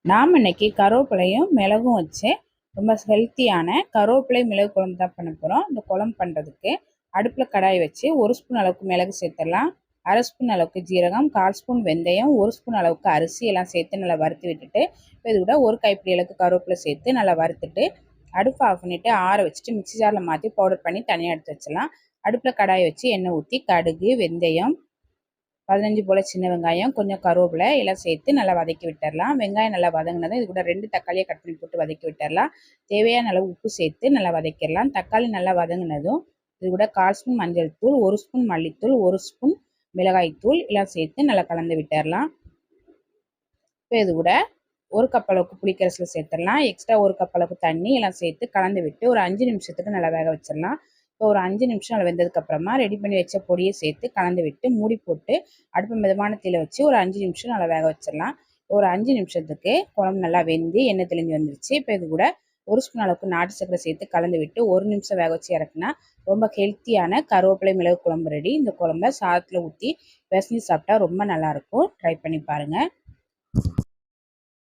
நாம் இன்னைக்கு கருவேப்பிலையும் மிளகும் வச்சு ரொம்ப ஹெல்த்தியான கருவேப்பிலை மிளகு குழம்பு தான் பண்ண போகிறோம். இந்த குழம்பு பண்ணுறதுக்கு அடுப்பில் கடாய் வச்சு 1 ஸ்பூன் அளவுக்கு மிளகு சேர்த்துடலாம். 1/2 ஸ்பூன் அளவுக்கு ஜீரகம், 1/4 ஸ்பூன் வெந்தயம், 1 ஸ்பூன் அளவுக்கு அரிசி எல்லாம் சேர்த்து நல்லா வறுத்து விட்டுட்டு, இது கூட ஒரு கைப்பிடி அளவுக்கு கருவேப்பிலை சேர்த்து நல்லா வறுத்துட்டு அடுப்பு ஆஃப் பண்ணிவிட்டு ஆற வச்சுட்டு மிக்ஸி ஜாரில் மாற்றி பவுடர் பண்ணி தனியாக எடுத்து வச்சிடலாம். அடுப்பில் கடாய் வச்சு எண்ணெய் ஊற்றி கடுகு, வெந்தயம், 15 போல் சின்ன வெங்காயம், கொஞ்சம் கருவேப்பிலை எல்லாம் சேர்த்து நல்லா வதக்கி விட்டுடலாம். வெங்காயம் நல்லா வதங்கினதும் இது கூட 2 தக்காளியை கட் பண்ணி போட்டு வதக்கி விட்டுடலாம். தேவையான அளவு உப்பு சேர்த்து நல்லா வதக்கிடலாம். தக்காளி நல்லா வதங்கினதும் இது கூட 1/4 ஸ்பூன் மஞ்சள் தூள், 1 ஸ்பூன் மல்லித்தூள், 1 ஸ்பூன் மிளகாய் தூள் எல்லாம் சேர்த்து நல்லா கலந்து விட்டுடலாம். இப்போ இது கூட 1 கப் அளவுக்கு புளிக்கரைசல் சேர்த்துடலாம். எக்ஸ்ட்ரா 1 கப் அளவுக்கு தண்ணி எல்லாம் சேர்த்து கலந்து விட்டு ஒரு 5 நிமிஷத்துக்கு நல்லா வேக வச்சிடலாம். இப்போ ஒரு 5 நிமிஷம் நல்லா வெந்ததுக்கப்புறமா ரெடி பண்ணி வச்ச பொடியை சேர்த்து கலந்து விட்டு மூடி போட்டு அடுப்பு மிதமான தீயில வச்சு ஒரு 5 நிமிஷம் நல்லா வேக வச்சிடலாம். ஒரு 5 நிமிஷத்துக்கு குழம்பு நல்லா வெந்து எண்ணெய் தெளிஞ்சு வந்துருச்சு. இப்போ இது கூட 1 ஸ்பூன் அளவுக்கு நாட்டு சர்க்கரை சேர்த்து கலந்து விட்டு 1 நிமிஷம் வேக வச்சு இறக்குனா ரொம்ப ஹெல்த்தியான கருவேப்பிலை மிளகு குழம்பு ரெடி. இந்த குழம்ப சாதத்தில் ஊற்றி பிசைஞ்சு சாப்பிட்டா ரொம்ப நல்லாயிருக்கும். ட்ரை பண்ணி பாருங்கள்.